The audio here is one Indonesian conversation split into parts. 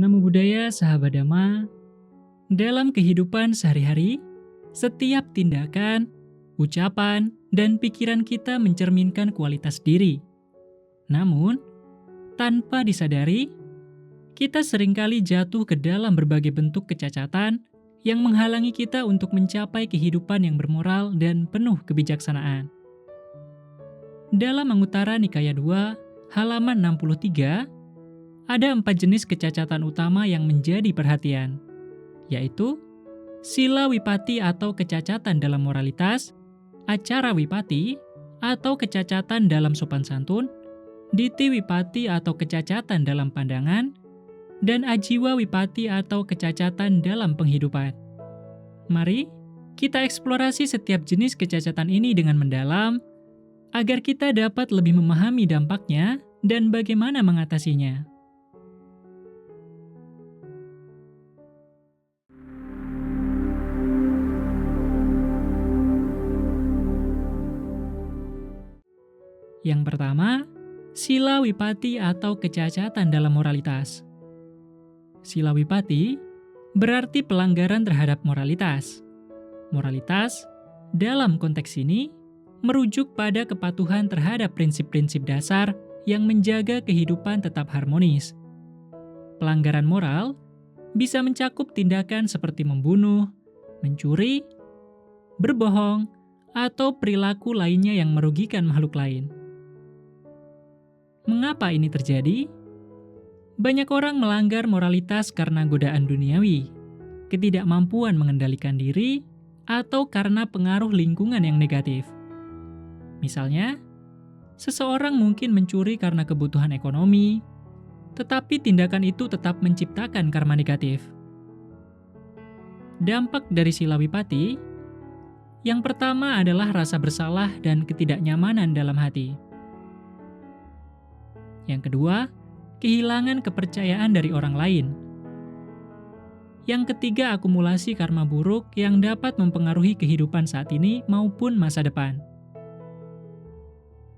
Namo Buddhaya, sahabat Dhamma. Dalam kehidupan sehari-hari, setiap tindakan, ucapan, dan pikiran kita mencerminkan kualitas diri. Namun, tanpa disadari, kita seringkali jatuh ke dalam berbagai bentuk kecacatan yang menghalangi kita untuk mencapai kehidupan yang bermoral dan penuh kebijaksanaan. Dalam Anguttara Nikaya 2, halaman 63, ada 4 jenis kecacatan utama yang menjadi perhatian, yaitu Sila Wipati atau kecacatan dalam moralitas, Acara Wipati atau kecacatan dalam sopan santun, Diti Wipati atau kecacatan dalam pandangan, dan Ajiwa Wipati atau kecacatan dalam penghidupan. Mari kita eksplorasi setiap jenis kecacatan ini dengan mendalam, agar kita dapat lebih memahami dampaknya dan bagaimana mengatasinya. Yang pertama, Sila Wipati atau kecacatan dalam moralitas. Sila Wipati berarti pelanggaran terhadap moralitas. Moralitas, dalam konteks ini, merujuk pada kepatuhan terhadap prinsip-prinsip dasar yang menjaga kehidupan tetap harmonis. Pelanggaran moral bisa mencakup tindakan seperti membunuh, mencuri, berbohong, atau perilaku lainnya yang merugikan makhluk lain. Mengapa ini terjadi? Banyak orang melanggar moralitas karena godaan duniawi, ketidakmampuan mengendalikan diri, atau karena pengaruh lingkungan yang negatif. Misalnya, seseorang mungkin mencuri karena kebutuhan ekonomi, tetapi tindakan itu tetap menciptakan karma negatif. Dampak dari Sila Wipati, yang pertama adalah rasa bersalah dan ketidaknyamanan dalam hati. Yang kedua, kehilangan kepercayaan dari orang lain. Yang ketiga, akumulasi karma buruk yang dapat mempengaruhi kehidupan saat ini maupun masa depan.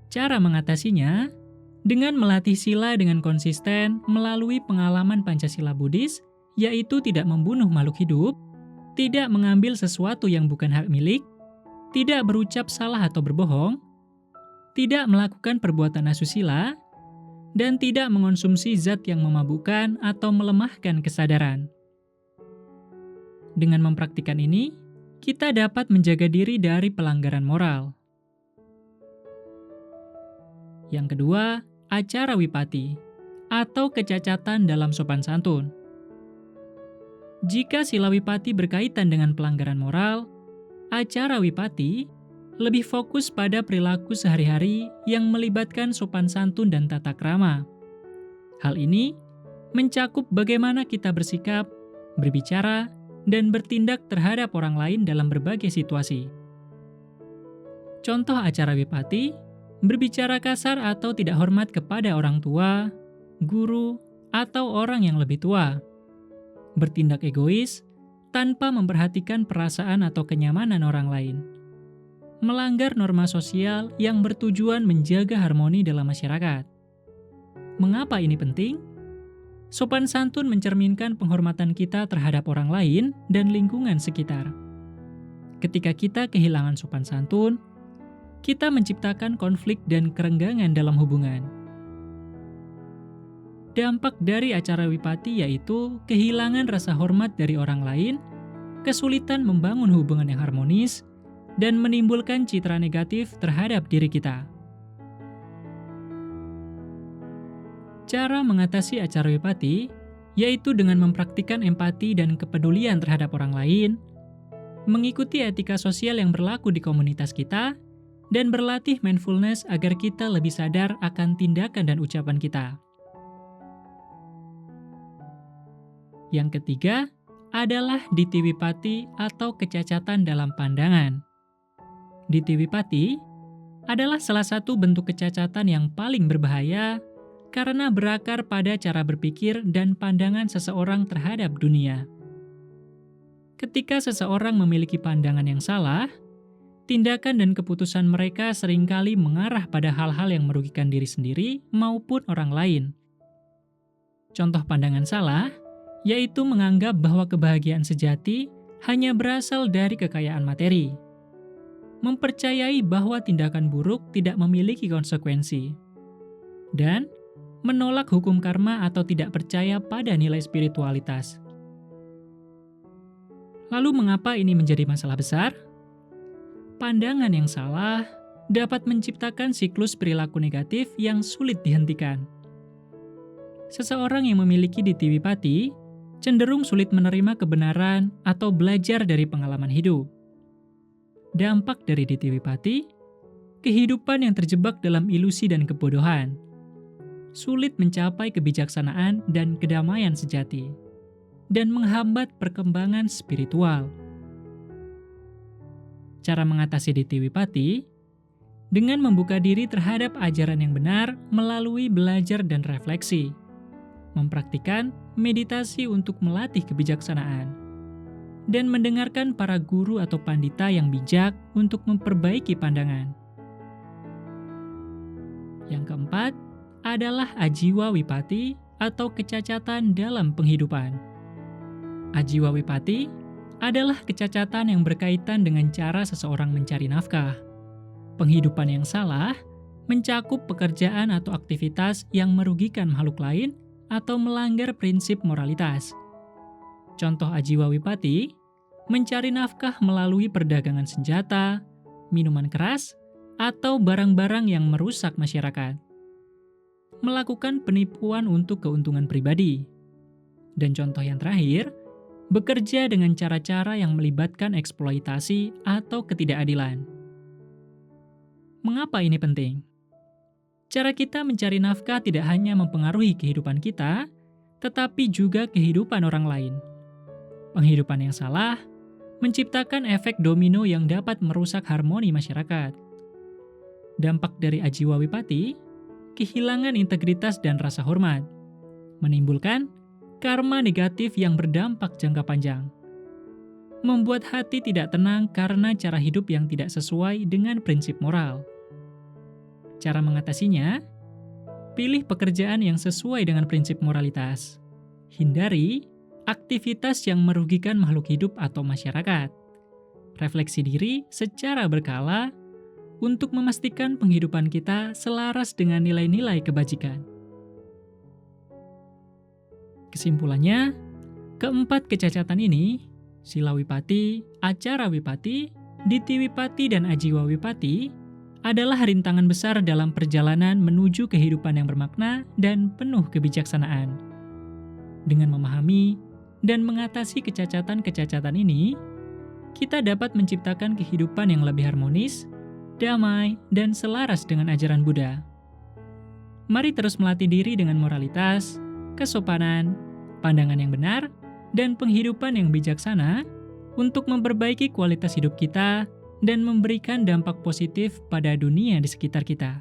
Cara mengatasinya, dengan melatih sila dengan konsisten melalui pengalaman Pancasila Buddhis, yaitu tidak membunuh makhluk hidup, tidak mengambil sesuatu yang bukan hak milik, tidak berucap salah atau berbohong, tidak melakukan perbuatan asusila, dan tidak mengonsumsi zat yang memabukkan atau melemahkan kesadaran. Dengan mempraktikkan ini, kita dapat menjaga diri dari pelanggaran moral. Yang kedua, Acara Wipati atau kecacatan dalam sopan santun. Jika Sila Wipati berkaitan dengan pelanggaran moral, Acara Wipati lebih fokus pada perilaku sehari-hari yang melibatkan sopan santun dan tata krama. Hal ini mencakup bagaimana kita bersikap, berbicara, dan bertindak terhadap orang lain dalam berbagai situasi. Contoh Acara Wipati, berbicara kasar atau tidak hormat kepada orang tua, guru, atau orang yang lebih tua. Bertindak egois tanpa memperhatikan perasaan atau kenyamanan orang lain. Melanggar norma sosial yang bertujuan menjaga harmoni dalam masyarakat. Mengapa ini penting? Sopan santun mencerminkan penghormatan kita terhadap orang lain dan lingkungan sekitar. Ketika kita kehilangan sopan santun, kita menciptakan konflik dan kerenggangan dalam hubungan. Dampak dari Acara Wipati yaitu kehilangan rasa hormat dari orang lain, kesulitan membangun hubungan yang harmonis, dan menimbulkan citra negatif terhadap diri kita. Cara mengatasi Acara Wipati yaitu dengan mempraktikkan empati dan kepedulian terhadap orang lain, mengikuti etika sosial yang berlaku di komunitas kita, dan berlatih mindfulness agar kita lebih sadar akan tindakan dan ucapan kita. Yang ketiga adalah Diti Wipati atau kecacatan dalam pandangan. Diti Wipati adalah salah satu bentuk kecacatan yang paling berbahaya karena berakar pada cara berpikir dan pandangan seseorang terhadap dunia. Ketika seseorang memiliki pandangan yang salah, tindakan dan keputusan mereka seringkali mengarah pada hal-hal yang merugikan diri sendiri maupun orang lain. Contoh pandangan salah yaitu menganggap bahwa kebahagiaan sejati hanya berasal dari kekayaan materi, mempercayai bahwa tindakan buruk tidak memiliki konsekuensi, dan menolak hukum karma atau tidak percaya pada nilai spiritualitas. Lalu mengapa ini menjadi masalah besar? Pandangan yang salah dapat menciptakan siklus perilaku negatif yang sulit dihentikan. Seseorang yang memiliki ditthi-vipatti cenderung sulit menerima kebenaran atau belajar dari pengalaman hidup. Dampak dari ditthi-vipatti, kehidupan yang terjebak dalam ilusi dan kebodohan, sulit mencapai kebijaksanaan dan kedamaian sejati, dan menghambat perkembangan spiritual. Cara mengatasi ditthi-vipatti dengan membuka diri terhadap ajaran yang benar melalui belajar dan refleksi, mempraktikkan meditasi untuk melatih kebijaksanaan, dan mendengarkan para guru atau pandita yang bijak untuk memperbaiki pandangan. Yang keempat adalah ajiwa wipatti atau kecacatan dalam penghidupan. Ajiwa wipatti adalah kecacatan yang berkaitan dengan cara seseorang mencari nafkah. Penghidupan yang salah mencakup pekerjaan atau aktivitas yang merugikan makhluk lain atau melanggar prinsip moralitas. Contoh ajiwa wipatti, mencari nafkah melalui perdagangan senjata, minuman keras, atau barang-barang yang merusak masyarakat. Melakukan penipuan untuk keuntungan pribadi. Dan contoh yang terakhir, bekerja dengan cara-cara yang melibatkan eksploitasi atau ketidakadilan. Mengapa ini penting? Cara kita mencari nafkah tidak hanya mempengaruhi kehidupan kita, tetapi juga kehidupan orang lain. Penghidupan yang salah menciptakan efek domino yang dapat merusak harmoni masyarakat. Dampak dari ajiwa wipatti, kehilangan integritas dan rasa hormat, menimbulkan karma negatif yang berdampak jangka panjang. Membuat hati tidak tenang karena cara hidup yang tidak sesuai dengan prinsip moral. Cara mengatasinya, pilih pekerjaan yang sesuai dengan prinsip moralitas. Hindari aktivitas yang merugikan makhluk hidup atau masyarakat. Refleksi diri secara berkala untuk memastikan penghidupan kita selaras dengan nilai-nilai kebajikan. Kesimpulannya, keempat kecacatan ini, sila wipatti, acara wipatti, ditthi wipatti, dan ajiwa wipatti, adalah rintangan besar dalam perjalanan menuju kehidupan yang bermakna dan penuh kebijaksanaan. Dengan memahami dan mengatasi kecacatan-kecacatan ini, kita dapat menciptakan kehidupan yang lebih harmonis, damai, dan selaras dengan ajaran Buddha. Mari terus melatih diri dengan moralitas, kesopanan, pandangan yang benar, dan penghidupan yang bijaksana untuk memperbaiki kualitas hidup kita dan memberikan dampak positif pada dunia di sekitar kita.